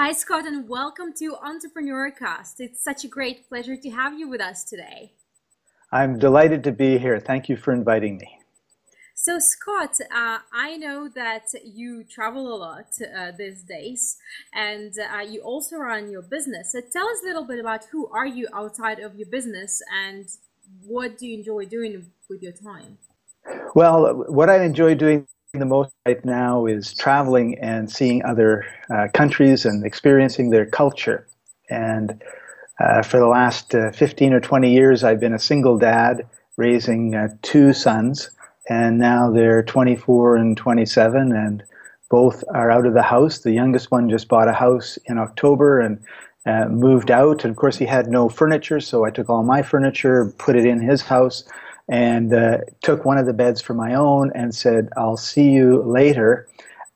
Hi, Scott, and welcome to Entrepreneurcast. It's such a great pleasure to have you with us today. I'm delighted to be here. Thank you for inviting me. So, Scott, I know that you travel a lot these days, and you also run your business. So tell us a little bit about who are you outside of your business and what do you enjoy doing with your time? Well, what I enjoy doing the most right now is traveling and seeing other countries and experiencing their culture. And for the last 15 or 20 years, I've been a single dad raising two sons, and now they're 24 and 27, and both are out of the house. The youngest one just bought a house in October and moved out. And of course, he had no furniture, so I took all my furniture, put it in his house, and took one of the beds for my own and said, I'll see you later,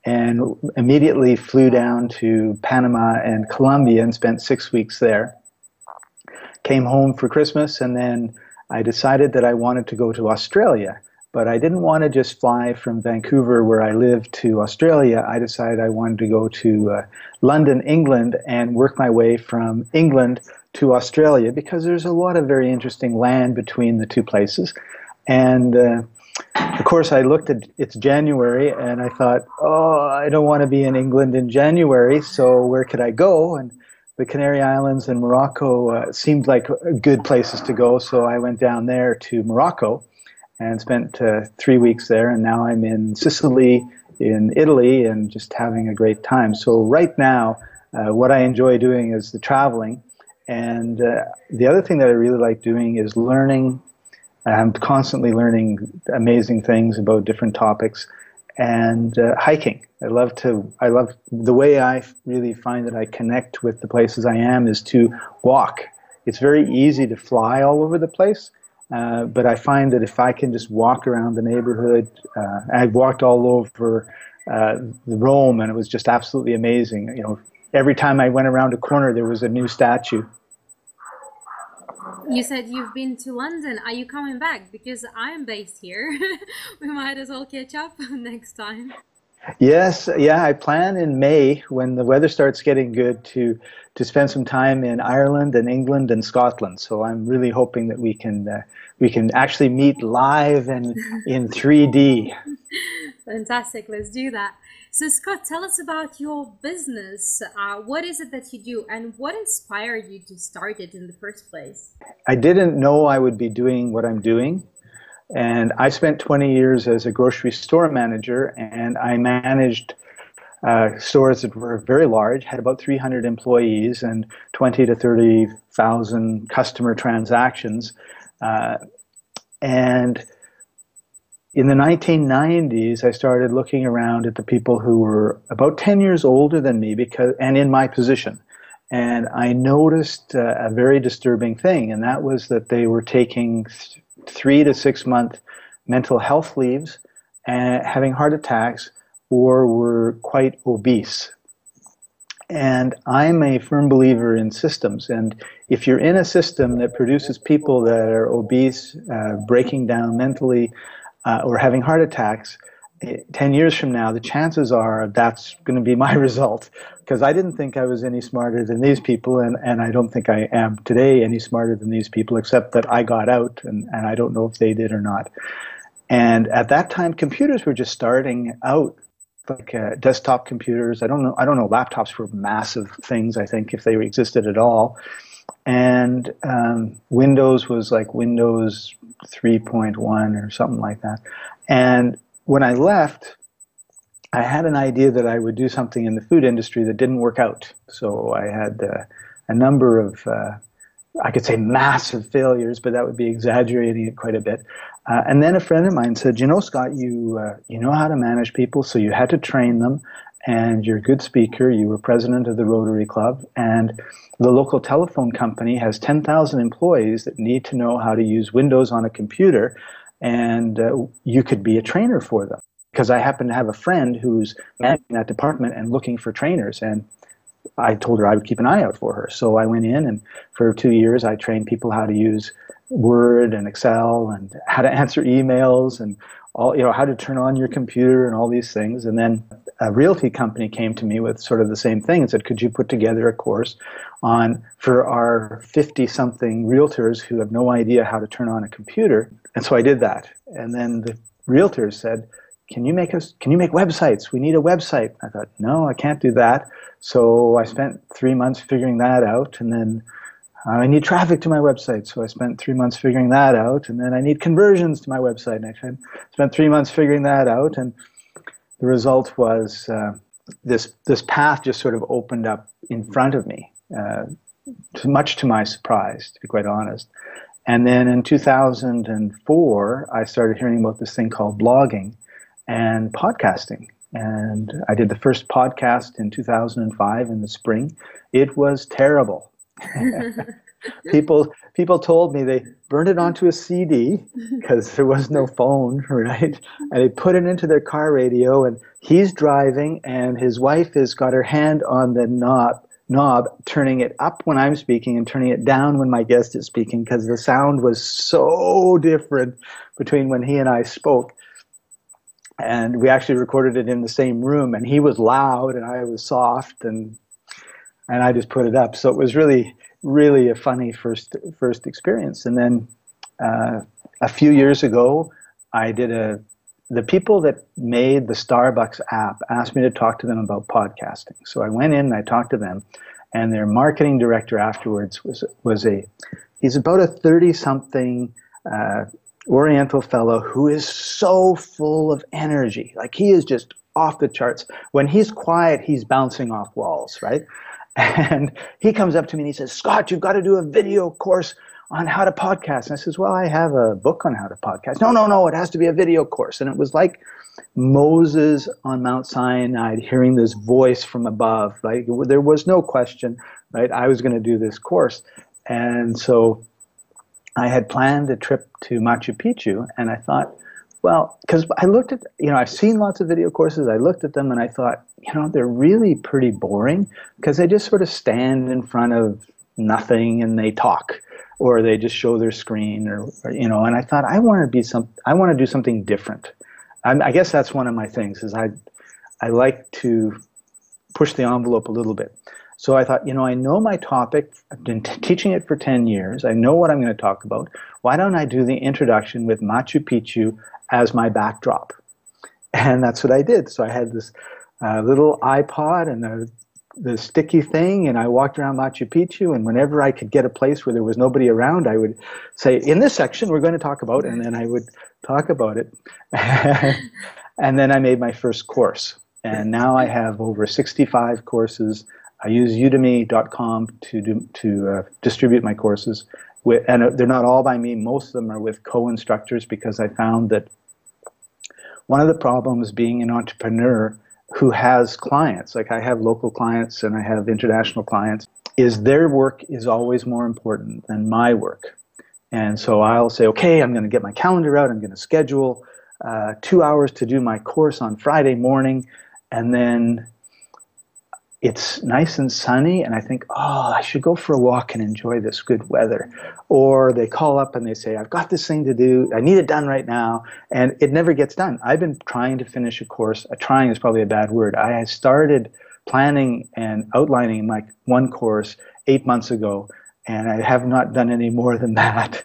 and immediately flew down to Panama and Colombia and spent 6 weeks there. Came home for Christmas, and then I decided that I wanted to go to Australia, but I didn't want to just fly from Vancouver, where I live, to Australia. I decided I wanted to go to London, England, and work my way from England to Australia, because there's a lot of very interesting land between the two places. And of course, I looked at it's January, and I thought, oh, I don't want to be in England in January, so where could I go? And the Canary Islands and Morocco seemed like good places to go, so I went down there to Morocco and spent 3 weeks there, and now I'm in Sicily, in Italy, and just having a great time. So right now, what I enjoy doing is the traveling. And the other thing that I really like doing is learning. I'm constantly learning amazing things about different topics, and hiking. I love the way I really find that I connect with the places I am is to walk. It's very easy to fly all over the place, but I find that if I can just walk around the neighborhood, I've walked all over Rome, and it was just absolutely amazing. You know, every time I went around a corner, there was a new statue. You said you've been to London. Are you coming back? Because I'm based here. We might as well catch up next time. Yes, yeah, I plan in May, when the weather starts getting good, to spend some time in Ireland and England and Scotland. So I'm really hoping that we can actually meet live and in 3D. Fantastic. Let's do that. So, Scott, tell us about your business. What is it that you do, and what inspired you to start it in the first place? I didn't know I would be doing what I'm doing. And I spent 20 years as a grocery store manager, and I managed stores that were very large, had about 300 employees and 20 to 30,000 customer transactions. And in the 1990s, I started looking around at the people who were about 10 years older than me, and in my position. And I noticed a very disturbing thing, and that was that they were taking 3 to 6 month mental health leaves, and having heart attacks, or were quite obese. And I'm a firm believer in systems, and if you're in a system that produces people that are obese, breaking down mentally, or having heart attacks, 10 years from now, the chances are that's going to be my result, because I didn't think I was any smarter than these people, and I don't think I am today any smarter than these people, except that I got out, and I don't know if they did or not. And at that time, computers were just starting out, like desktop computers. I don't know, laptops were massive things, I think, if they existed at all. And Windows was like Windows 3.1 or something like that. And when I left, I had an idea that I would do something in the food industry that didn't work out. So I had a number of, I could say massive failures, but that would be exaggerating it quite a bit. And then a friend of mine said, you know, Scott, you know how to manage people, so you had to train them, and you're a good speaker. You were president of the Rotary Club, and the local telephone company has 10,000 employees that need to know how to use Windows on a computer, and you could be a trainer for them. Because I happen to have a friend who's managing that department and looking for trainers, and I told her I would keep an eye out for her. So I went in, and for 2 years I trained people how to use Word and Excel, and how to answer emails, and all, how to turn on your computer and all these things. And then a realty company came to me with sort of the same thing and said, could you put together a course for our 50-something realtors who have no idea how to turn on a computer? And so I did that. And then the realtors said, can you make websites? We need a website. I thought, no, I can't do that. So I spent 3 months figuring that out. And then I need traffic to my website. So I spent 3 months figuring that out. And then I need conversions to my website. And I spent 3 months figuring that out. And the result was this path just sort of opened up in front of me, much to my surprise, to be quite honest. And then in 2004, I started hearing about this thing called blogging and podcasting. And I did the first podcast in 2005 in the spring. It was terrible. People told me they burned it onto a CD because there was no phone, right? And they put it into their car radio, and he's driving, and his wife has got her hand on the knob, turning it up when I'm speaking and turning it down when my guest is speaking, because the sound was so different between when he and I spoke. And we actually recorded it in the same room, and he was loud and I was soft, and I just put it up. So it was really, really a funny first experience. And then a few years ago, the people that made the Starbucks app asked me to talk to them about podcasting. So I went in and I talked to them, and their marketing director afterwards he's about a 30-something Oriental fellow who is so full of energy. Like, he is just off the charts. When he's quiet, he's bouncing off walls, right? And he comes up to me and he says, Scott, you've got to do a video course on how to podcast. And I says, well, I have a book on how to podcast. No, it has to be a video course. And it was like Moses on Mount Sinai hearing this voice from above. Like, there was no question, right? I was going to do this course. And so I had planned a trip to Machu Picchu, and I thought, well, because I looked at, I've seen lots of video courses. I looked at them and I thought, they're really pretty boring, because they just sort of stand in front of nothing and they talk, or they just show their screen, or and I thought, I want to do something different. I guess that's one of my things, is I like to push the envelope a little bit. So I thought, I know my topic. I've been teaching it for 10 years. I know what I'm going to talk about. Why don't I do the introduction with Machu Picchu as my backdrop? And that's what I did. So I had this little iPod and the sticky thing, and I walked around Machu Picchu, and whenever I could get a place where there was nobody around, I would say, in this section, we're going to talk about, and then I would talk about it. And then I made my first course. And now I have over 65 courses. I use Udemy.com to distribute my courses, and they're not all by me. Most of them are with co-instructors, because I found that one of the problems being an entrepreneur who has clients, like I have local clients and I have international clients, is their work is always more important than my work. And so I'll say, okay, I'm going to get my calendar out. I'm going to schedule 2 hours to do my course on Friday morning, and then it's nice and sunny, and I think, I should go for a walk and enjoy this good weather. Or they call up and they say, I've got this thing to do. I need it done right now. And it never gets done. I've been trying to finish a course. Trying is probably a bad word. I started planning and outlining my one course 8 months ago, and I have not done any more than that.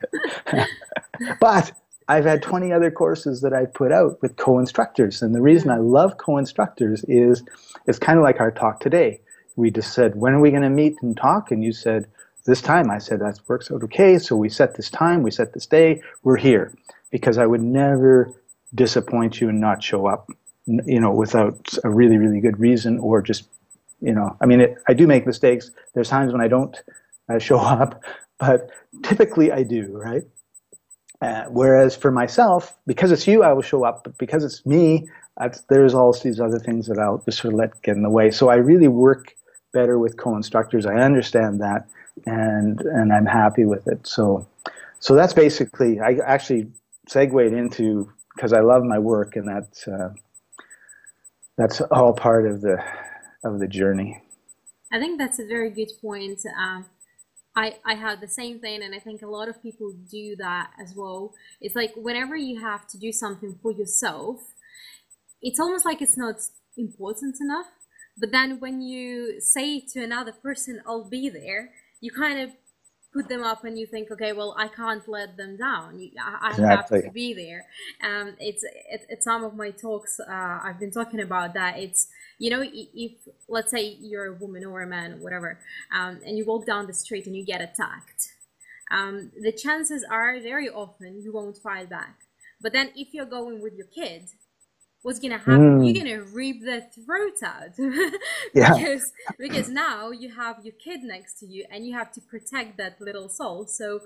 But I've had 20 other courses that I've put out with co-instructors. And the reason I love co-instructors is it's kind of like our talk today. We just said, when are we going to meet and talk? And you said, this time. I said, that works out okay. So we set this time, we set this day, we're here. Because I would never disappoint you and not show up, without a really, really good reason, or just, I do make mistakes. There's times when I don't show up, but typically I do, right? Whereas for myself, because it's you, I will show up. But because it's me, there's all these other things that I'll just sort of let get in the way. So I really work better with co-instructors. I understand that, and I'm happy with it. So that's basically, I actually segued into, because I love my work, and that's all part of the journey. I think that's a very good point. I had the same thing, and I think a lot of people do that as well. It's like whenever you have to do something for yourself, it's almost like it's not important enough. But then when you say to another person, I'll be there, you kind of put them up and you think, okay, well, I can't let them down. I have Exactly. to be there. It's some of my talks, I've been talking about that. It's, you know, if let's say you're a woman or a man or whatever, and you walk down the street and you get attacked, the chances are very often you won't fight back. But then if you're going with your kid, what's gonna happen? You're gonna rip their throat out Yeah, because now you have your kid next to you and you have to protect that little soul. So,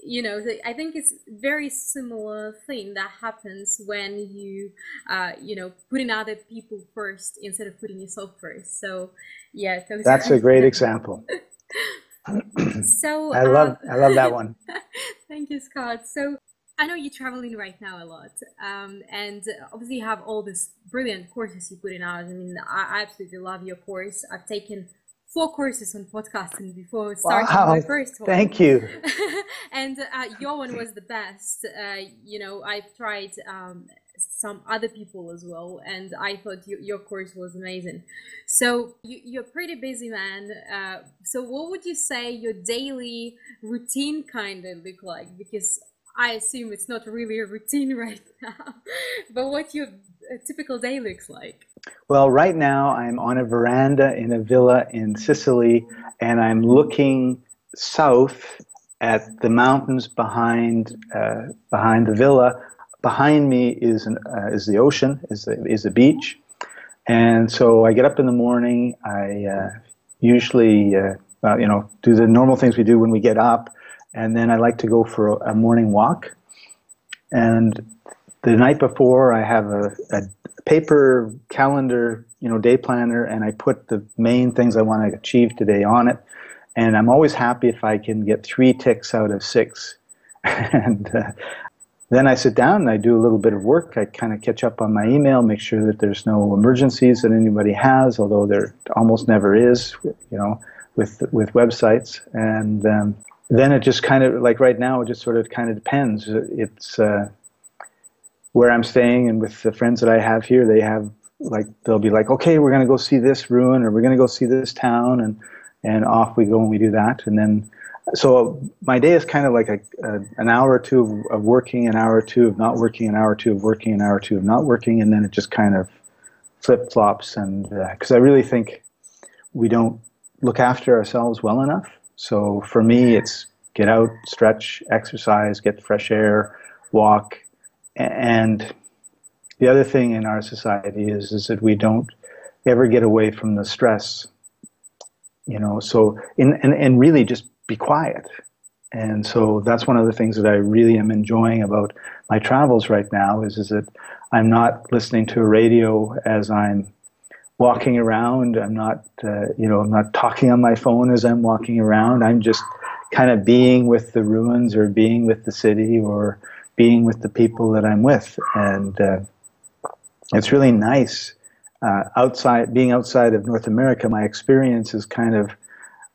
you know, I think it's very similar thing that happens when you know, putting other people first instead of putting yourself first. So, yeah, that's a great example. So, I love that one. thank you, Scott. So, I know you're traveling right now a lot, and obviously you have all these brilliant courses you put in out. I mean, I absolutely love your course. I've taken 4 courses on podcasting before starting Wow, my first one. thank you. And your one was the best. You know, I've tried some other people as well, and I thought your course was amazing. So you're a pretty busy man. So what would you say your daily routine kind of look like? Because I assume it's not really a routine right now, but what your typical day looks like. Well, right now I'm on a veranda in a villa in Sicily, and I'm looking south at the mountains behind the villa. Behind me is the ocean, is the beach, and so I get up in the morning. I usually do the normal things we do when we get up. And then I like to go for a morning walk. And the night before, I have a paper calendar, day planner, and I put the main things I want to achieve today on it. And I'm always happy if I can get 3 ticks out of 6. And then I sit down and I do a little bit of work. I kind of catch up on my email, make sure that there's no emergencies that anybody has, although there almost never is, with websites. And then it just kind of, like right now, it just sort of kind of depends. It's where I'm staying, and with the friends that I have here, they'll be like, okay, we're going to go see this ruin, or we're going to go see this town, and off we go and we do that. And then, so my day is kind of like an hour or two of working, an hour or two of not working, an hour or two of working, an hour or two of not working, and then it just kind of flip-flops. And because I really think we don't look after ourselves well enough. So for me, it's get out, stretch, exercise, get fresh air, walk. And the other thing in our society is that we don't ever get away from the stress, so and really just be quiet. And so that's one of the things that I really am enjoying about my travels right now is that I'm not listening to a radio as I'm walking around. I'm not, I'm not talking on my phone as I'm walking around. I'm just kind of being with the ruins, or being with the city, or being with the people that I'm with. And it's really nice. Being outside of North America, my experience is kind of,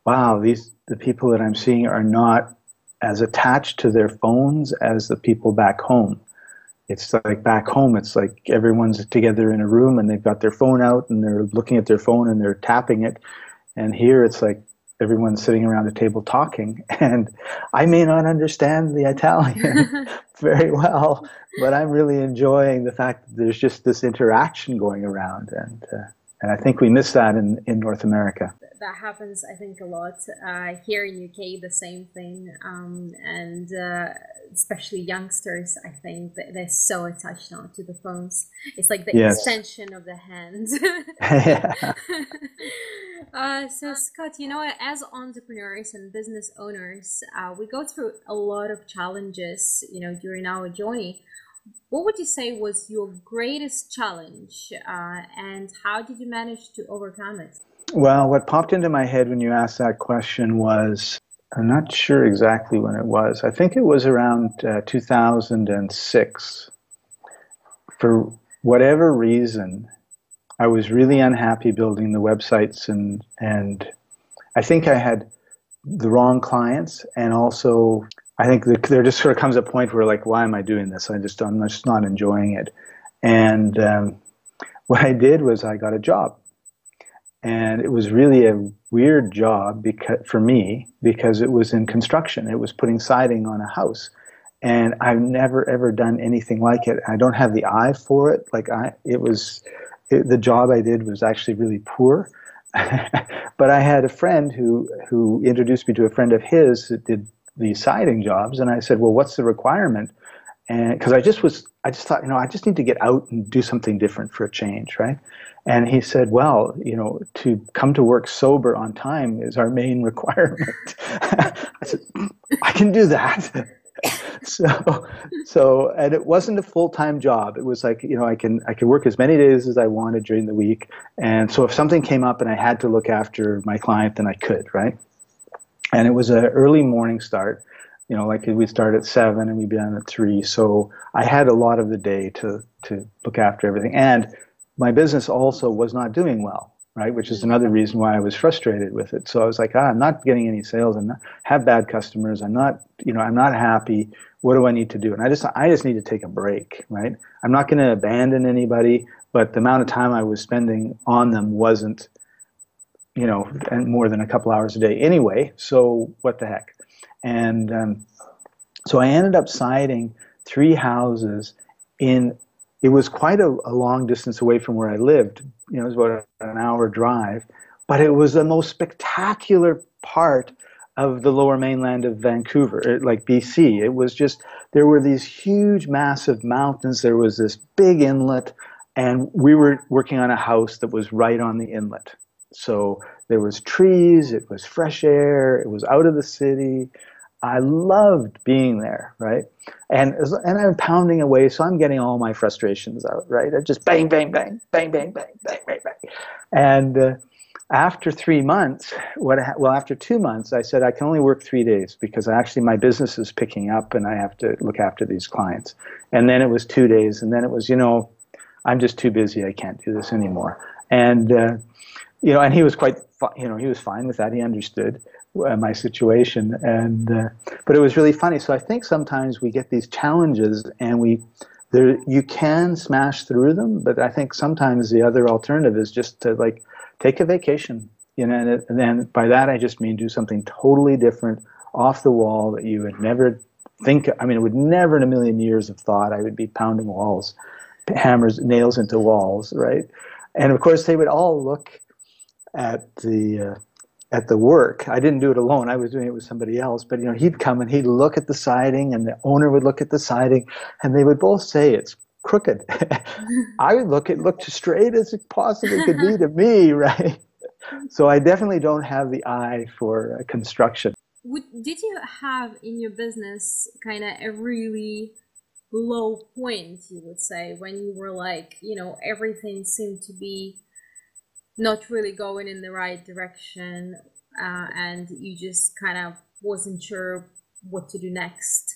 wow, the people that I'm seeing are not as attached to their phones as the people back home. It's like back home, it's like everyone's together in a room and they've got their phone out and they're looking at their phone and they're tapping it. And here it's like everyone's sitting around a table talking. And I may not understand the Italian very well, but I'm really enjoying the fact that there's just this interaction going around. And I think we miss that in North America. That happens, I think, a lot. Here in UK, the same thing. And especially youngsters, I think that they're so attached now to the phones. It's like the extension of the hand. So Scott, as entrepreneurs and business owners, we go through a lot of challenges, during our journey. What would you say was your greatest challenge, and how did you manage to overcome it? Well, what popped into my head when you asked that question was, I'm not sure exactly when it was. I think it was around 2006. For whatever reason, I was really unhappy building the websites, and I think I had the wrong clients, and also I think there just sort of comes a point where like, why am I doing this? I'm just not enjoying it. And what I did was I got a job, and it was really a weird job for me because it was in construction. It was putting siding on a house, and I've never ever done anything like it. I don't have the eye for it. The job I did was actually really poor. But I had a friend who introduced me to a friend of his that did the siding jobs, and I said, well, what's the requirement? And because I just thought, I just need to get out and do something different for a change, right? And he said, well, to come to work sober on time is our main requirement. I said, I can do that. So, and it wasn't a full-time job. It was like, I could work as many days as I wanted during the week. And so if something came up and I had to look after my client, then I could, right? And it was an early morning start, like we'd start at 7 and we'd be done at 3. So I had a lot of the day to look after everything. And my business also was not doing well, right? Which is another reason why I was frustrated with it. So I was like, I'm not getting any sales. Have bad customers. I'm not happy. What do I need to do? And I just need to take a break, right? I'm not going to abandon anybody, but the amount of time I was spending on them wasn't, and more than a couple hours a day anyway. So what the heck? And so I ended up siding 3 houses it was quite a long distance away from where I lived. It was about an hour drive, but it was the most spectacular part of the lower mainland of Vancouver, like BC. It was just, there were these huge, massive mountains. There was this big inlet, and we were working on a house that was right on the inlet. So there was trees, it was fresh air, it was out of the city. I loved being there, right? And I'm pounding away, so I'm getting all my frustrations out, right? I just bang, bang, bang, bang, bang, bang, bang, bang, bang. And after 3 months, after 2 months, I said I can only work 3 days because my business is picking up and I have to look after these clients. And then it was 2 days, and then it was, I'm just too busy. I can't do this anymore. And and he was he was fine with that. He understood my situation, but it was really funny. So I think sometimes we get these challenges, and you can smash through them, but I think sometimes the other alternative is just to take a vacation, and then by that I just mean do something totally different, off the wall, that you would never think. I mean, it would never in a million years have thought I would be pounding walls, nails into walls, right? And of course, they would all look at the work. I didn't do it alone. I was doing it with somebody else. But he'd come and he'd look at the siding, and the owner would look at the siding, and they would both say it's crooked. I would look, it looked straight as it possibly could be to me, right? So I definitely don't have the eye for construction. Did you have in your business kind of a really low point, you would say, when you were like, everything seemed to be not really going in the right direction, and you just kind of wasn't sure what to do next?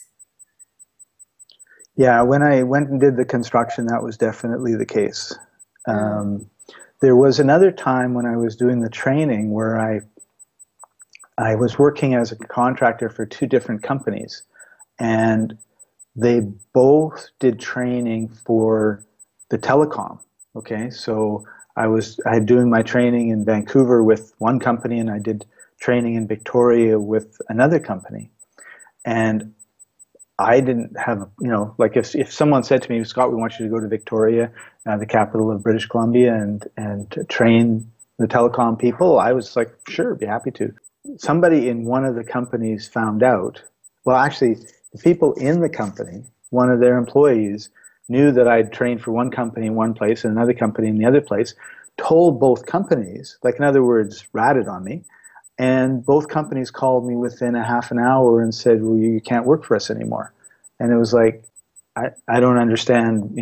Yeah, when I went and did the construction, that was definitely the case. There was another time when I was doing the training where I was working as a contractor for 2 different companies, and they both did training for the telecom. Okay, so I had doing my training in Vancouver with one company, and I did training in Victoria with another company. And I didn't have, if someone said to me, Scott, we want you to go to Victoria, the capital of British Columbia, and to train the telecom people, I was like, sure, be happy to. Somebody in one of the companies found out, well, actually, the people in the company, one of their employees, knew that I'd trained for one company in one place and another company in the other place, told both companies, in other words, ratted on me, and both companies called me within a half an hour and said, well, you can't work for us anymore. And it was like, I don't understand,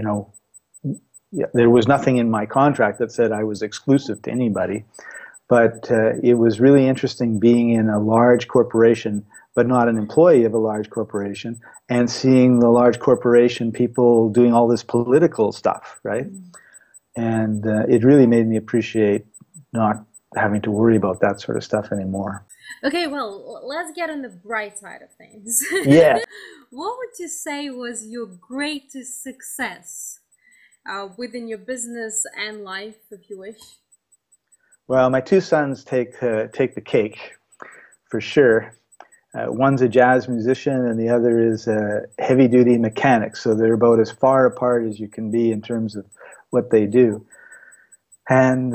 there was nothing in my contract that said I was exclusive to anybody, but it was really interesting being in a large corporation, but not an employee of a large corporation, and seeing the large corporation people doing all this political stuff, right? And it really made me appreciate not having to worry about that sort of stuff anymore. Okay, well, let's get on the bright side of things. Yeah. What would you say was your greatest success within your business and life, if you wish? Well, my two sons take the cake, for sure. One's a jazz musician and the other is a heavy-duty mechanic, so they're about as far apart as you can be in terms of what they do. And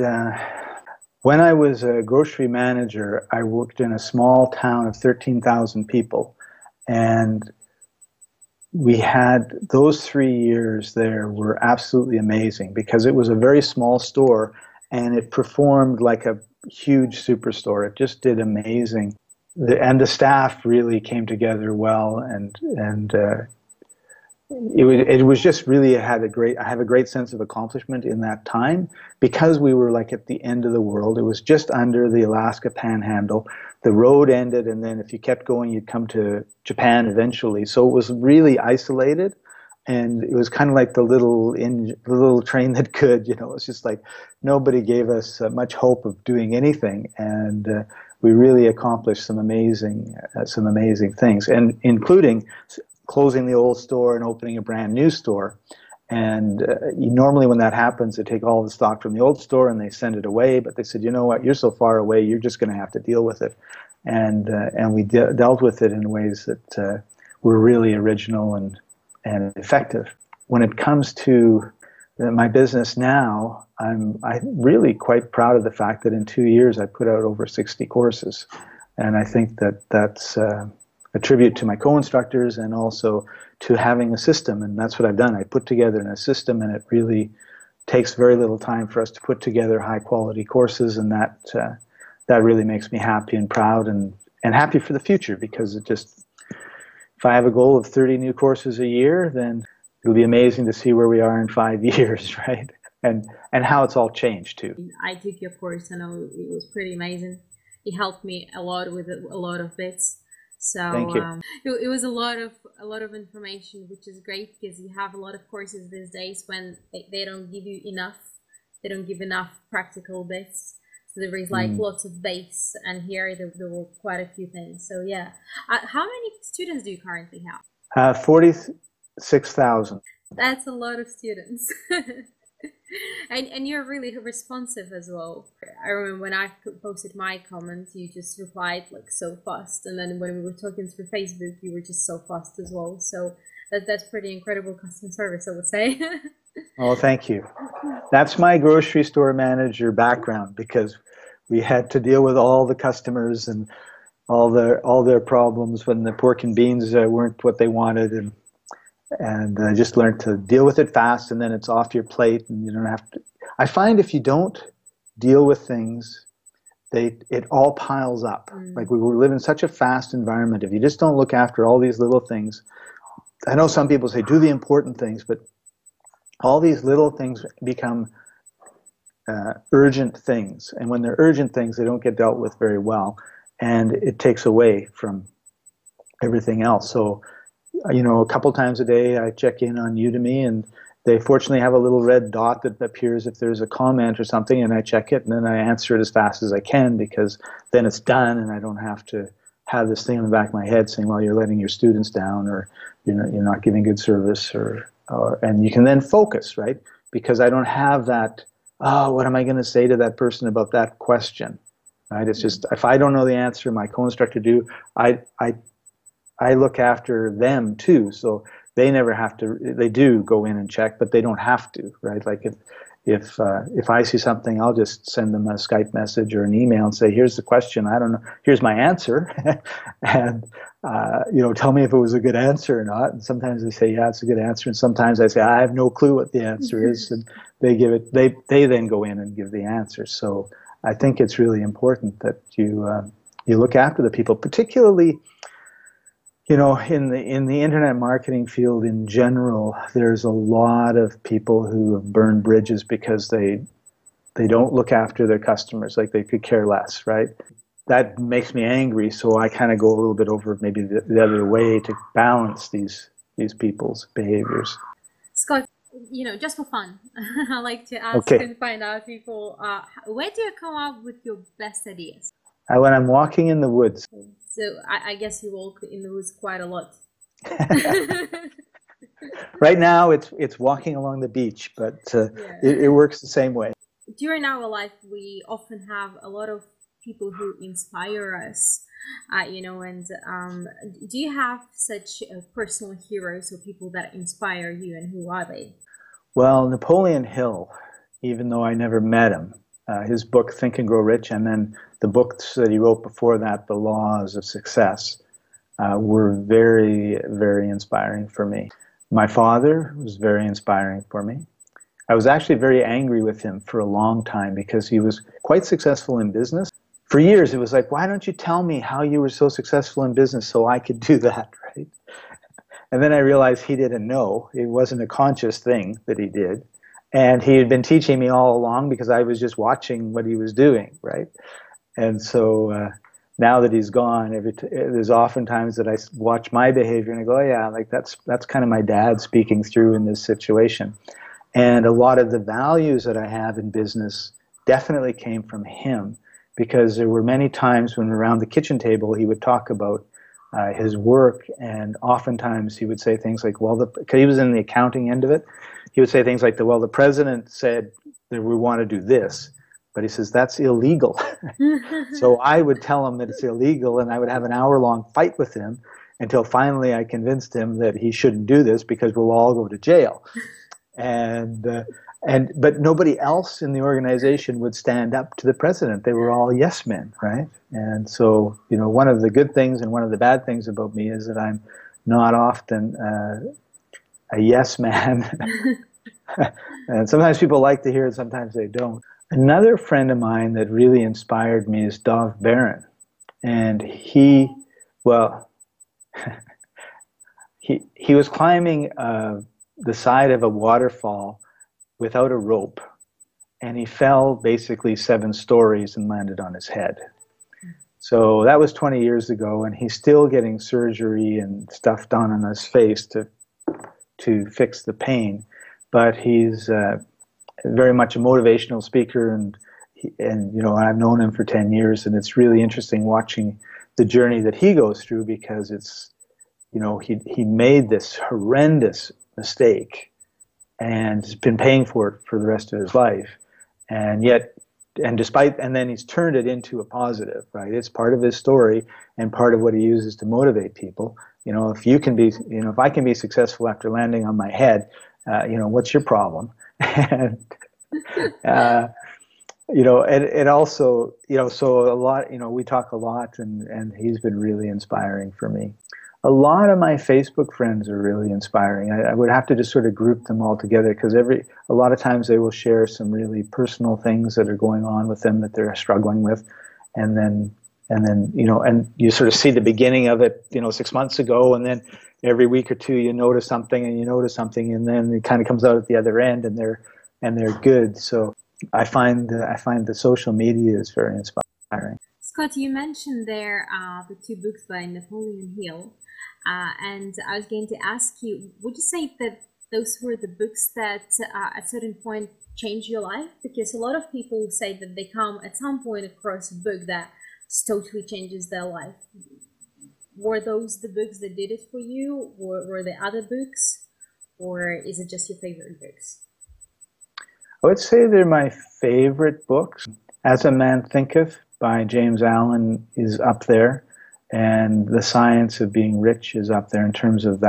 when I was a grocery manager, I worked in a small town of 13,000 people, and we had those 3 years there were absolutely amazing because it was a very small store and it performed like a huge superstore. It just did amazing. And the staff really came together well, and it was just really I have a great sense of accomplishment in that time because we were like at the end of the world. It was just under the Alaska Panhandle. The road ended, and then if you kept going, you'd come to Japan eventually. So it was really isolated, and it was kind of like the little train that could. You know, it's just like nobody gave us much hope of doing anything, and we really accomplished some amazing things, and including closing the old store and opening a brand new store. And normally when that happens, they take all the stock from the old store and they send it away. But they said, you know what, you're so far away, you're just going to have to deal with it. And we dealt with it in ways that were really original and effective. When it comes to my business now, I'm really quite proud of the fact that in 2 years I put out over 60 courses. And I think that's a tribute to my co-instructors and also to having a system, and that's what I've done. I put together a system, and it really takes very little time for us to put together high-quality courses, and that really makes me happy and proud and happy for the future, because if I have a goal of 30 new courses a year, then it'll be amazing to see where we are in 5 years, right? And how it's all changed too. I took your course and it was pretty amazing. It helped me a lot with a lot of bits. So thank you. It was a lot of information, which is great because you have a lot of courses these days when they don't give you enough. They don't give enough practical bits. So there is like lots of base, and here there were quite a few things. So yeah, how many students do you currently have? 46,000. That's a lot of students. And you're really responsive as well. I remember when I posted my comment, you just replied like so fast, and then when we were talking through Facebook, you were just so fast as well. So that's pretty incredible customer service, I would say. Oh, thank you. That's my grocery store manager background, because we had to deal with all the customers and all their problems when the pork and beans weren't what they wanted, and I just learned to deal with it fast, and then it's off your plate, and you don't have to. I find if you don't deal with things, it all piles up. Like we live in such a fast environment. If you just don't look after all these little things, I know some people say do the important things, but all these little things become urgent things, and when they're urgent things, they don't get dealt with very well, and it takes away from everything else. So, you know, a couple times a day I check in on Udemy, and they fortunately have a little red dot that appears if there's a comment or something, and I check it, and then I answer it as fast as I can, because then it's done and I don't have to have this thing in the back of my head saying, well, you're letting your students down, or you're not giving good service, and you can then focus, right? Because I don't have that, oh, what am I going to say to that person about that question, right? It's just, if I don't know the answer, my co-instructor do, I look after them too, so they never have to. They do go in and check, but they don't have to, right? Like if I see something, I'll just send them a Skype message or an email and say, "Here's the question. I don't know. Here's my answer, and tell me if it was a good answer or not." And sometimes they say, "Yeah, it's a good answer," and sometimes I say, "I have no clue what the answer is," and they give it. They then go in and give the answer. So I think it's really important that you look after the people, particularly. You know, in the internet marketing field in general, there's a lot of people who have burned bridges because they don't look after their customers, like they could care less, right? That makes me angry, so I kind of go a little bit over maybe the other way to balance these people's behaviors. Scott, just for fun, I like to ask Okay. and find out people, where do you come up with your best ideas? When I'm walking in the woods. So I guess you walk in the woods quite a lot. Right now, it's walking along the beach, but Yeah. it works the same way. During our life, we often have a lot of people who inspire us, and do you have such personal heroes or people that inspire you, and who are they? Well, Napoleon Hill, even though I never met him, his book Think and Grow Rich, and then the books that he wrote before that, The Laws of Success, were very, very inspiring for me. My father was very inspiring for me. I was actually very angry with him for a long time because he was quite successful in business. For years, it was like, why don't you tell me how you were so successful in business so I could do that, right? And then I realized he didn't know. It wasn't a conscious thing that he did. And he had been teaching me all along because I was just watching what he was doing, right? And so now that he's gone, there's often times that I watch my behavior and I go, oh, yeah, like that's kind of my dad speaking through in this situation. And a lot of the values that I have in business definitely came from him, because there were many times when around the kitchen table he would talk about his work, and oftentimes he would say things like, well, because he was in the accounting end of it, he would say things like, well, the president said that we want to do this, but he says, that's illegal. So I would tell him that it's illegal, and I would have an hour-long fight with him until finally I convinced him that he shouldn't do this because we'll all go to jail. But nobody else in the organization would stand up to the president. They were all yes men, right? And so, one of the good things and one of the bad things about me is that I'm not often a yes man. And sometimes people like to hear it, sometimes they don't. Another friend of mine that really inspired me is Dov Baron. And he was climbing the side of a waterfall without a rope, and he fell basically 7 stories and landed on his head. So that was 20 years ago, and he's still getting surgery and stuff done on his face to fix the pain. But he's very much a motivational speaker, and I've known him for 10 years, and it's really interesting watching the journey that he goes through, because it's, he made this horrendous mistake and has been paying for it for the rest of his life, and then he's turned it into a positive, right? It's part of his story and part of what he uses to motivate people. If I can be successful after landing on my head, what's your problem? And and also, so a lot, we talk a lot, and he's been really inspiring for me. A lot of my Facebook friends are really inspiring. I would have to just sort of group them all together, because a lot of times they will share some really personal things that are going on with them that they're struggling with, and then and you sort of see the beginning of it 6 months ago, and then every week or two you notice something, and then it kind of comes out at the other end, and they're good. So I find the social media is very inspiring. Scott, you mentioned there the 2 books by Napoleon Hill, and I was going to ask you, would you say that those were the books that at a certain point changed your life? Because a lot of people say that they come at some point across a book that totally changes their life. Were those the books that did it for you, or were there other books, or is it just your favorite books? I would say they're my favorite books. As a Man Thinketh by James Allen is up there, and The Science of Being Rich is up there in terms of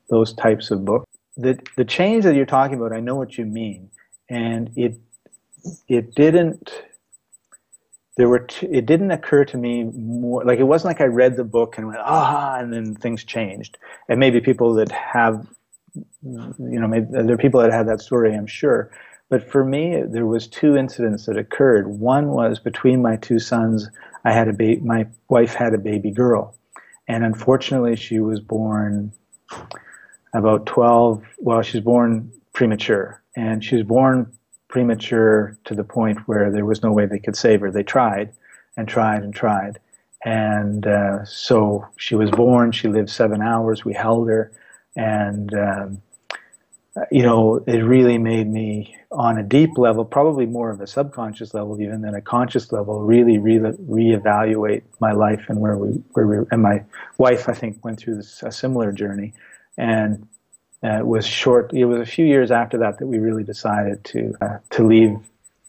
those types of books. The change that you're talking about, I know what you mean, and it didn't occur to me more, like it wasn't like I read the book and went, and then things changed. And maybe people that have, maybe there are people that have that story, I'm sure. But for me, there was 2 incidents that occurred. One was between my 2 sons. My wife had a baby girl, and unfortunately, she was born about 12. Well, she was born premature, and she was born premature to the point where there was no way they could save her. They tried and tried and tried, and so she was born. She lived 7 hours. We held her, and it really made me, on a deep level, probably more of a subconscious level even than a conscious level, really reevaluate my life and where we and my wife, I think, went through a similar journey. And it was a few years after that we really decided to leave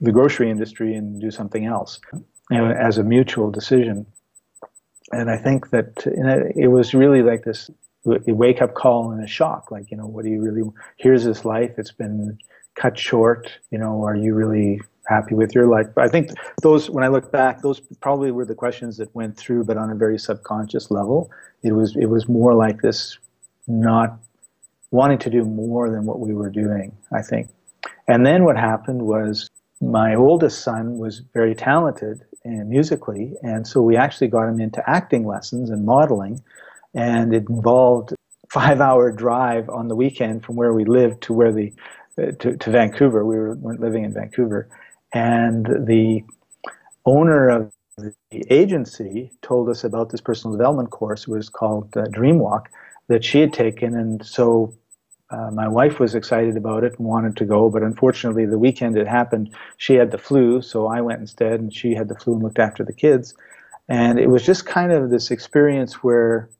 the grocery industry and do something else, as a mutual decision. And I think that it was really like this wake-up call and a shock, like, what do you really, here's this life, it's been cut short, are you really happy with your life? But I think when I look back, those probably were the questions that went through, but on a very subconscious level. It was more like this, not wanting to do more than what we were doing, I think. And then what happened was, my oldest son was very talented musically, and so we actually got him into acting lessons and modeling. And it involved a 5-hour drive on the weekend from where we lived to to Vancouver. We weren't living in Vancouver. And the owner of the agency told us about this personal development course. It was called Dreamwalk, that she had taken. And so my wife was excited about it and wanted to go. But unfortunately, the weekend it happened, she had the flu. So I went instead, and she had the flu and looked after the kids. And it was just kind of this experience where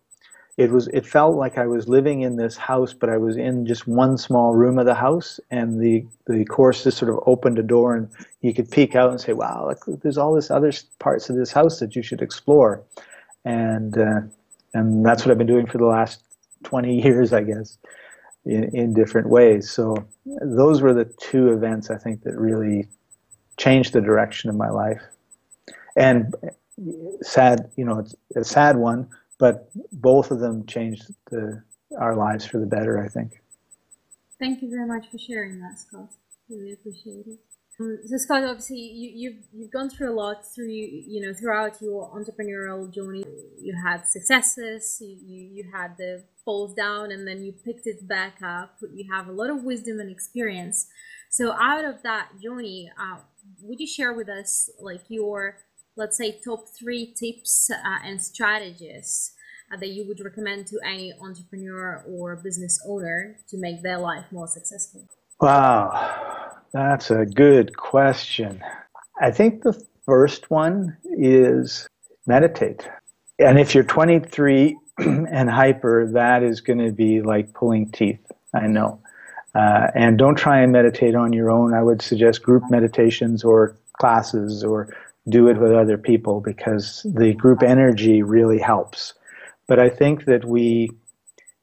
it felt like I was living in this house, but I was in just one small room of the house, and the course just sort of opened a door, and you could peek out and say, wow, look, there's all this other parts of this house that you should explore. And that's what I've been doing for the last 20 years, I guess, in different ways. So those were the two events, I think, that really changed the direction of my life. And sad, it's a sad one, but both of them changed our lives for the better, I think. Thank you very much for sharing that, Scott. Really appreciate it. So, Scott, obviously, you've gone through a lot throughout your entrepreneurial journey. You had successes, you had the falls down, and then you picked it back up. You have a lot of wisdom and experience. So, out of that journey, would you share with us your, let's say, top 3 tips and strategies that you would recommend to any entrepreneur or business owner to make their life more successful? Wow, that's a good question. I think the first one is meditate. And if you're 23 and hyper, that is going to be like pulling teeth, I know. And don't try and meditate on your own. I would suggest group meditations or classes, or do it with other people, because the group energy really helps. But I think that we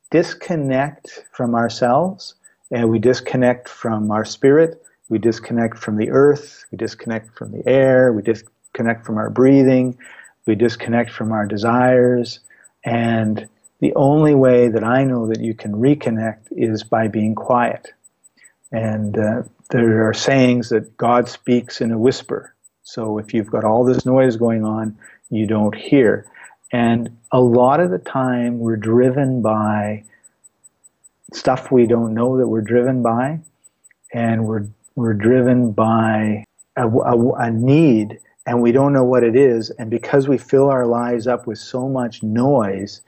disconnect from ourselves, and we disconnect from our spirit, we disconnect from the earth, we disconnect from the air, we disconnect from our breathing, we disconnect from our desires. And the only way that I know that you can reconnect is by being quiet. And there are sayings that God speaks in a whisper. So if you've got all this noise going on, you don't hear. And a lot of the time we're driven by stuff we don't know that we're driven by, and we're driven by a need, and we don't know what it is. And because we fill our lives up with so much noise,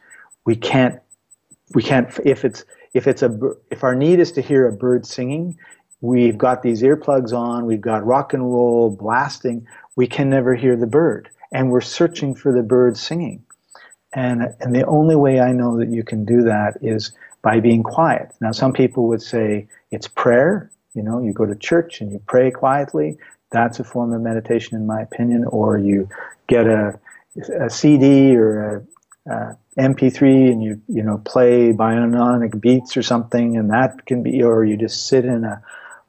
we can't if our need is to hear a bird singing, we've got these earplugs on, we've got rock and roll blasting, we can never hear the bird, and we're searching for the bird singing. And the only way I know that you can do that is by being quiet. Now, some people would say it's prayer. You go to church and you pray quietly. That's a form of meditation, in my opinion. Or you get a CD or a MP3 and you play bionic beats or something, and that can be. Or you just sit in a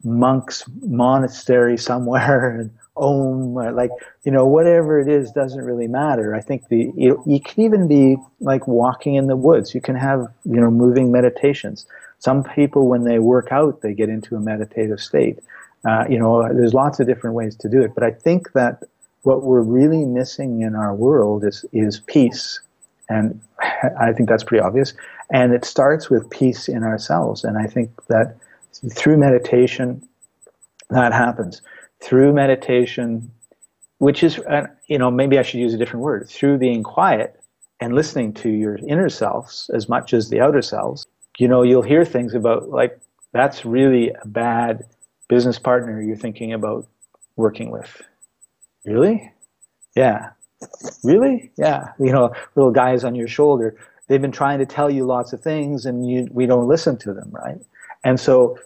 monk's monastery somewhere and whatever it is doesn't really matter. I think you can even be like walking in the woods. You can have moving meditations. Some people, when they work out, they get into a meditative state. There's lots of different ways to do it. But I think that what we're really missing in our world is peace, and I think that's pretty obvious. And it starts with peace in ourselves. And I think that through meditation, that happens. Through meditation, which is, maybe I should use a different word, through being quiet and listening to your inner selves as much as the outer selves, you'll hear things about, like, that's really a bad business partner you're thinking about working with. Really? Yeah. Really? Yeah. You know, little guys on your shoulder, they've been trying to tell you lots of things and we don't listen to them, right? And so,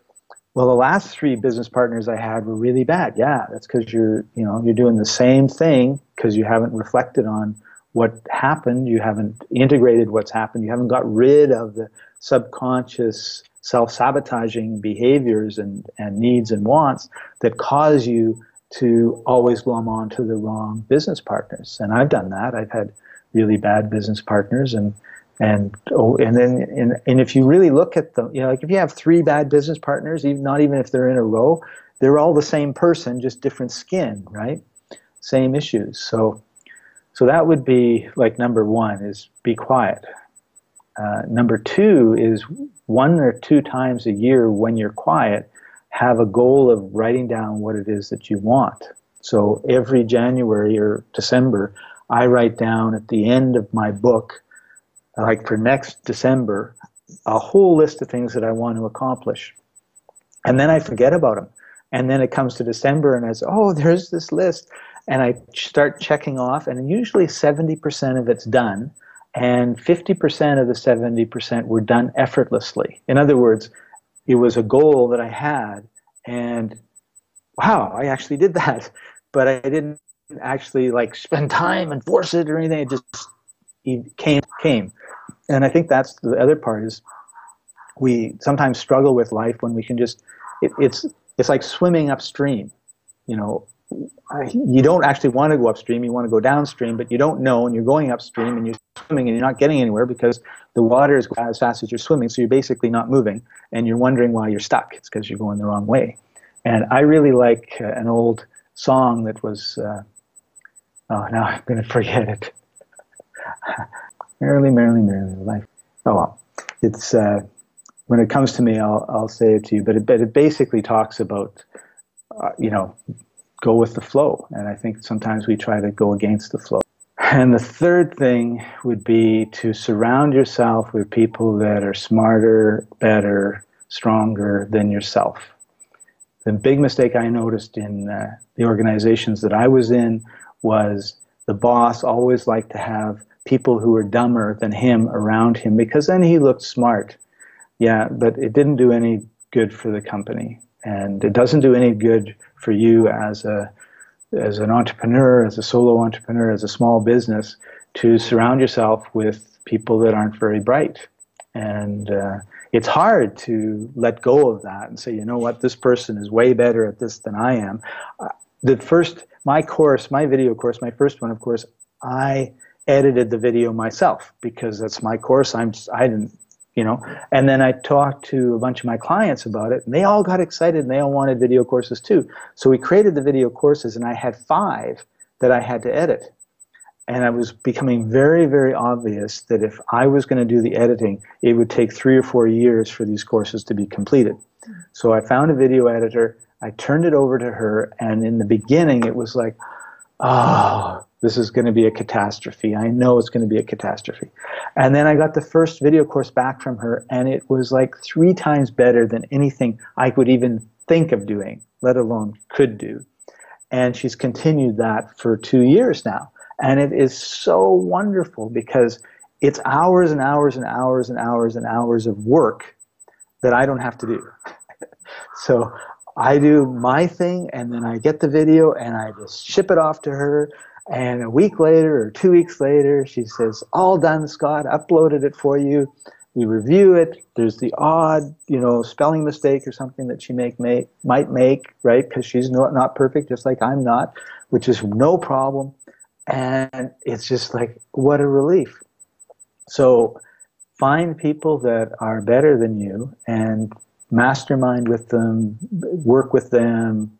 well, the last 3 business partners I had were really bad. Yeah, that's because you're doing the same thing because you haven't reflected on what happened. You haven't integrated what's happened. You haven't got rid of the subconscious self-sabotaging behaviors and needs and wants that cause you to always glom on to the wrong business partners. And I've done that. I've had really bad business partners, and if you really look at them, you know, like if you have 3 bad business partners, not even if they're in a row, they're all the same person, just different skin, right? Same issues. So that would be like number 1 is be quiet. Number 2 is 1 or 2 times a year when you're quiet, have a goal of writing down what it is that you want. So every January or December, I write down at the end of my book, like for next December, a whole list of things that I want to accomplish. And then I forget about them. And then it comes to December and I say, oh, there's this list. And I start checking off, and usually 70% of it's done. And 50% of the 70% were done effortlessly. In other words, it was a goal that I had, and wow, I actually did that. But I didn't actually like spend time and force it or anything. It just came. And I think that's the other part is we sometimes struggle with life when we can just, it's like swimming upstream. You know, you don't actually want to go upstream, you want to go downstream, but you don't know, and you're going upstream and you're swimming and you're not getting anywhere because the water is going as fast as you're swimming, so you're basically not moving, and you're wondering why you're stuck. It's because you're going the wrong way. And I really like an old song that was, oh, now I'm going to forget it. Merrily, merrily, merrily, life. Oh, well, it's, when it comes to me, I'll say it to you, but it basically talks about, go with the flow. And I think sometimes we try to go against the flow. And the third thing would be to surround yourself with people that are smarter, better, stronger than yourself. The big mistake I noticed in the organizations that I was in was the boss always liked to have people who were dumber than him around him because then he looked smart. Yeah, but it didn't do any good for the company. And it doesn't do any good for you as an entrepreneur, as a solo entrepreneur, as a small business, to surround yourself with people that aren't very bright. And it's hard to let go of that and say, you know what, this person is way better at this than I am. My video course, my first one, of course, I edited the video myself because that's my course. I didn't, and then I talked to a bunch of my clients about it, and they all got excited and they all wanted video courses too. So we created the video courses, and I had 5 that I had to edit. And it was becoming very, very obvious that if I was going to do the editing, it would take 3 or 4 years for these courses to be completed. So I found a video editor, I turned it over to her, and in the beginning it was like, oh, this is going to be a catastrophe. I know it's going to be a catastrophe. And then I got the first video course back from her, and it was like 3 times better than anything I could even think of doing, let alone could do. And she's continued that for 2 years now. And it is so wonderful because it's hours and hours and hours and hours and hours of work that I don't have to do. So I do my thing, and then I get the video, and I just ship it off to her. And a week later or 2 weeks later, she says, all done, Scott, uploaded it for you. We review it. There's the odd, spelling mistake or something that she might make, right? Because she's not perfect, just like I'm not, which is no problem. And it's just like, what a relief. So find people that are better than you and mastermind with them, work with them,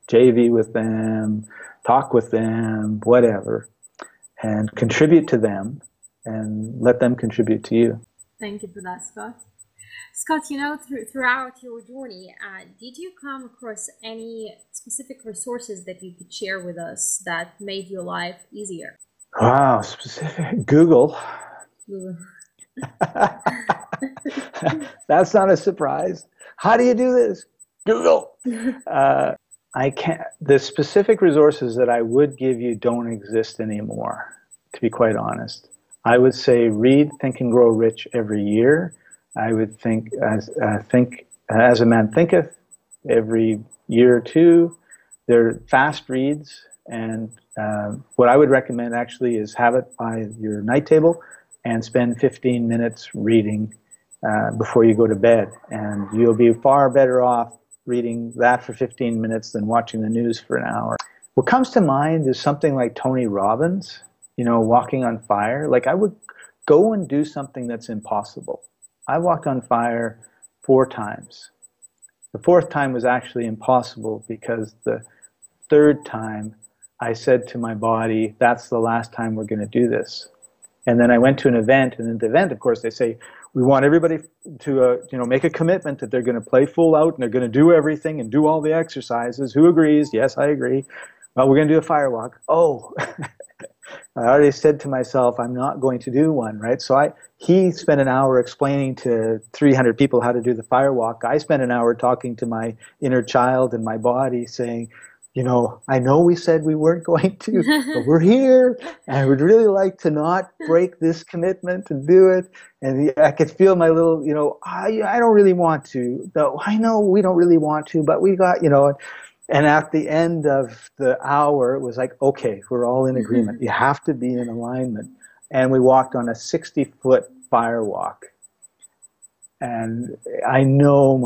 JV with them, talk with them, whatever, and contribute to them and let them contribute to you. Thank you for that, Scott. Scott, throughout your journey, did you come across any specific resources that you could share with us that made your life easier? Wow, specific. Google. That's not a surprise. How do you do this? Google. I can't. The specific resources that I would give you don't exist anymore, to be quite honest. I would say read Think and Grow Rich every year. I would think as a man thinketh every year or two. They're fast reads, and what I would recommend actually is have it by your night table and spend 15 minutes reading before you go to bed, and you'll be far better off reading that for 15 minutes than watching the news for an hour. What comes to mind is something like Tony Robbins, walking on fire. Like, I would go and do something that's impossible. I walked on fire 4 times. The 4th time was actually impossible because the 3rd time I said to my body, that's the last time we're going to do this. And then I went to an event, and at the event, of course, they say, we want everybody to make a commitment that they're going to play full out and they're going to do everything and do all the exercises. Who agrees? Yes, I agree. Well, we're going to do a fire walk. Oh, I already said to myself, I'm not going to do one, right? So he spent an hour explaining to 300 people how to do the fire walk. I spent an hour talking to my inner child and my body saying, I know we said we weren't going to, but we're here, and I would really like to not break this commitment and do it. And I could feel my little, I don't really want to. No, I know we don't really want to, but we got, and at the end of the hour, it was like, okay, we're all in agreement. You have to be in alignment. And we walked on a 60-foot fire walk. And I know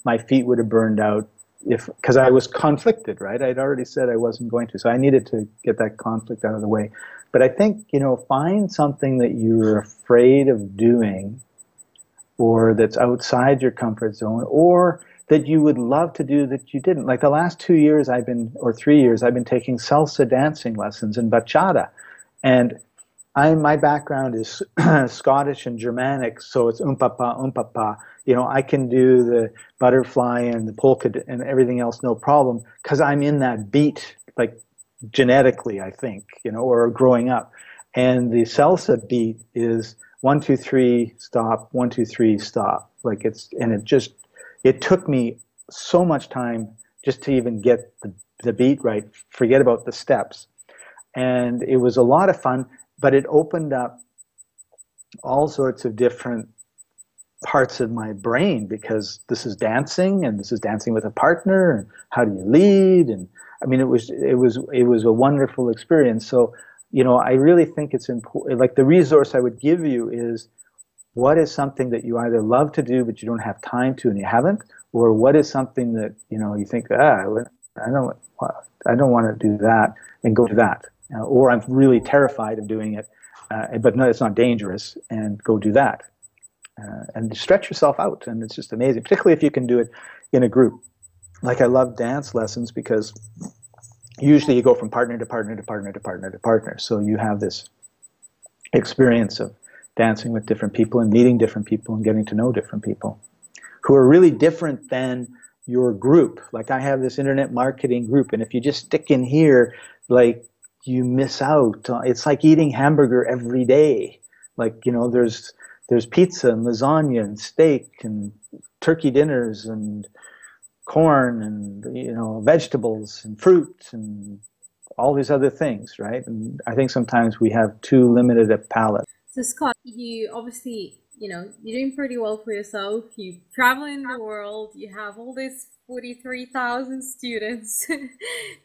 my feet would have burned out because I was conflicted, right? I'd already said I wasn't going to. So I needed to get that conflict out of the way. But I think, find something that you're afraid of doing, or that's outside your comfort zone, or that you would love to do that you didn't. Like the last 2 years or 3 years, I've been taking salsa dancing lessons and bachata. And my background is Scottish and Germanic, so it's umpapa, umpapa. I can do the butterfly and the polka and everything else no problem because I'm in that beat, like genetically, I think, or growing up. And the salsa beat is 1, 2, 3, stop, 1, 2, 3, stop. It took me so much time just to even get the beat right. Forget about the steps. And it was a lot of fun, but it opened up all sorts of different parts of my brain, because this is dancing, and this is dancing with a partner, and how do you lead? And I mean, it was a wonderful experience. So, I really think it's important. Like, the resource I would give you is, what is something that you either love to do but you don't have time to and you haven't, or what is something that you think, I don't want to do that, and go to that, or I'm really terrified of doing it, but no, it's not dangerous, and go do that. And stretch yourself out, and it's just amazing, particularly if you can do it in a group. Like, I love dance lessons because usually you go from partner to partner to partner to partner to partner. So you have this experience of dancing with different people and meeting different people and getting to know different people who are really different than your group. Like, I have this internet marketing group, and if you just stick in here, like, you miss out. It's like eating hamburger every day. Like, there's pizza and lasagna and steak and turkey dinners and corn and, vegetables and fruit and all these other things, right? And I think sometimes we have too limited a palate. So Scott, you obviously, you're doing pretty well for yourself. You travel in the world. You have all these 43,000 students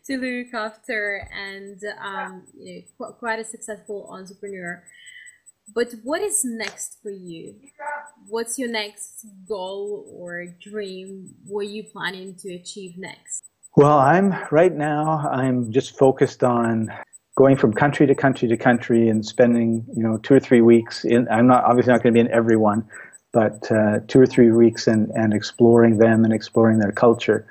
to look after, and quite a successful entrepreneur. But what is next for you? What's your next goal or dream? What are you planning to achieve next? Well, right now I'm just focused on going from country to country to country and spending 2 or 3 weeks in. I'm obviously not going to be in every one, but 2 or 3 weeks and exploring them and exploring their culture,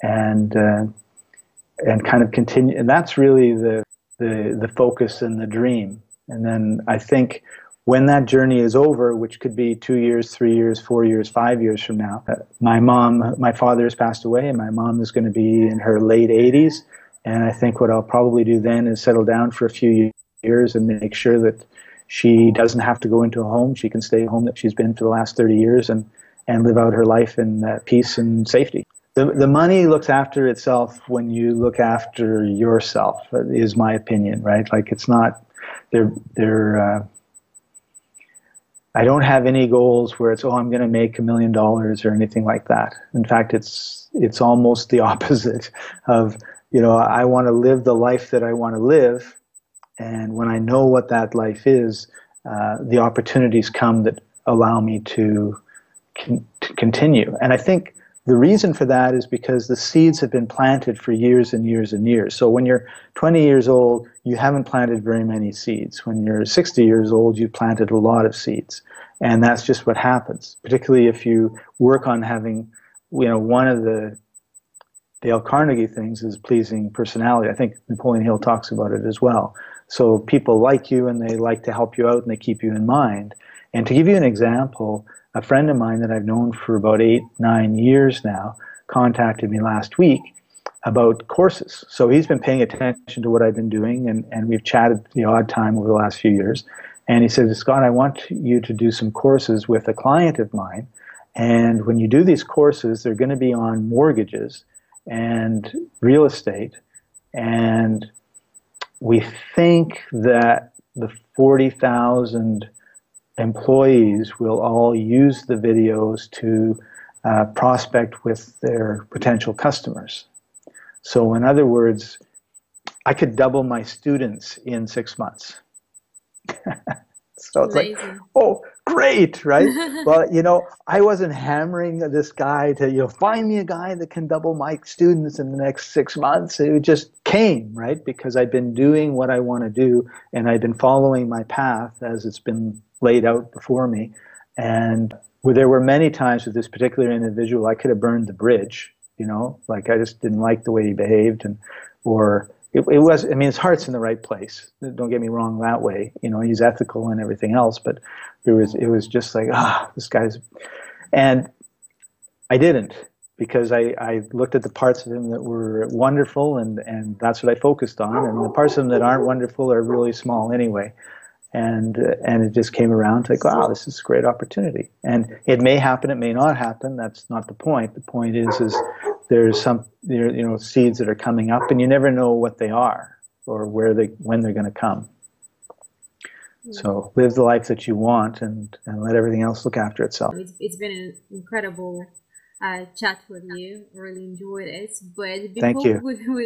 and kind of continue. And that's really the focus and the dream. And then I think when that journey is over, which could be 2 years, 3 years, 4 years, 5 years from now, my father has passed away, and my mom is going to be in her late 80s. And I think what I'll probably do then is settle down for a few years and make sure that she doesn't have to go into a home. She can stay at home that she's been for the last 30 years, and and live out her life in peace and safety. The money looks after itself when you look after yourself, is my opinion, right? Like, it's not, I don't have any goals where it's, oh, I'm going to make $1 million or anything like that. In fact, it's almost the opposite of, I want to live the life that I want to live. And when I know what that life is, the opportunities come that allow me to continue. And I think the reason for that is because the seeds have been planted for years and years and years. So when you're 20 years old, you haven't planted very many seeds. When you're 60 years old, you've planted a lot of seeds. And that's just what happens, particularly if you work on having, one of the Dale Carnegie things is pleasing personality. I think Napoleon Hill talks about it as well. So people like you and they like to help you out and they keep you in mind. And to give you an example, a friend of mine that I've known for about 8-9 years now contacted me last week about courses. So he's been paying attention to what I've been doing, and we've chatted the odd time over the last few years. And he said, Scott, I want you to do some courses with a client of mine. And when you do these courses, they're going to be on mortgages and real estate. And we think that the 40,000 employees will all use the videos to prospect with their potential customers. So in other words, I could double my students in 6 months. So it's Amazing. like, oh, great, right? Well, I wasn't hammering this guy to, find me a guy that can double my students in the next 6 months. It just came, right? Because I've been doing what I want to do, and I've been following my path as it's been laid out before me. And there were many times with this particular individual, I could have burned the bridge, like I just didn't like the way he behaved, or it was, his heart's in the right place. Don't get me wrong that way. He's ethical and everything else, but it was just like, this guy's, and I didn't, because I looked at the parts of him that were wonderful, and that's what I focused on, and the parts of him that aren't wonderful are really small anyway. And it just came around to like, wow, this is a great opportunity. And it may happen, it may not happen. That's not the point. The point is there's some seeds that are coming up, and you never know what they are or when they're going to come. So live the life that you want, and let everything else look after itself. It's been an incredible chat with you. Really enjoyed it. But Thank you.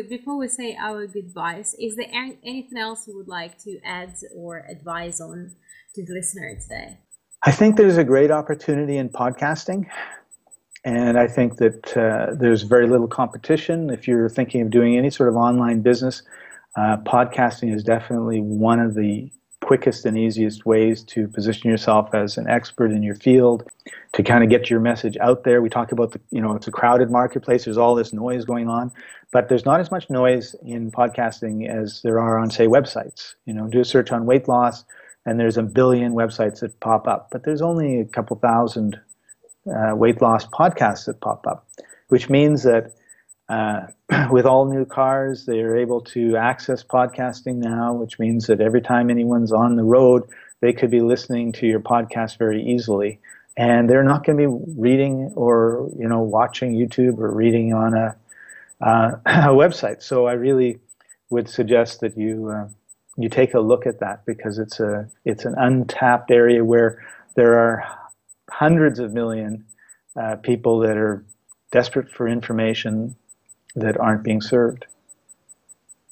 Before we say our goodbyes, is there anything else you would like to add or advise on to the listener today? I think there's a great opportunity in podcasting. And I think that there's very little competition. If you're thinking of doing any sort of online business, podcasting is definitely one of the quickest and easiest ways to position yourself as an expert in your field, to kind of get your message out there. We talk about it's a crowded marketplace. There's all this noise going on, but there's not as much noise in podcasting as there are on, say, websites. Do a search on weight loss, and there's a billion websites that pop up, but there's only a couple thousand weight loss podcasts that pop up, which means that with all new cars, they are able to access podcasting now, which means that every time anyone's on the road, they could be listening to your podcast very easily. And they're not going to be reading or watching YouTube or reading on a website. So I really would suggest that you take a look at that, because it's an untapped area where there are hundreds of million people that are desperate for information that aren't being served.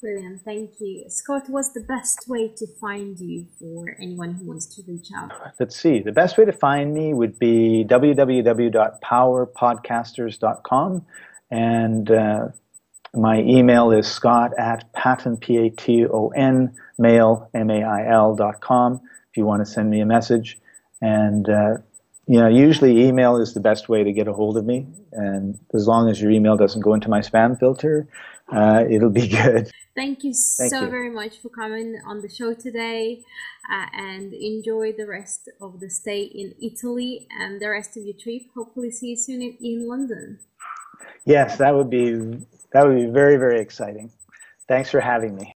Brilliant, thank you. Scott, what's the best way to find you for anyone who wants to reach out? Let's see. The best way to find me would be www.powerpodcasters.com, and my email is scott@paton, Paton, mail.com, if you want to send me a message. And usually email is the best way to get a hold of me, and as long as your email doesn't go into my spam filter, it'll be good. Thank you very much for coming on the show today, and enjoy the rest of the stay in Italy and the rest of your trip. Hopefully see you soon in London. Yes, that would be very, very exciting. Thanks for having me.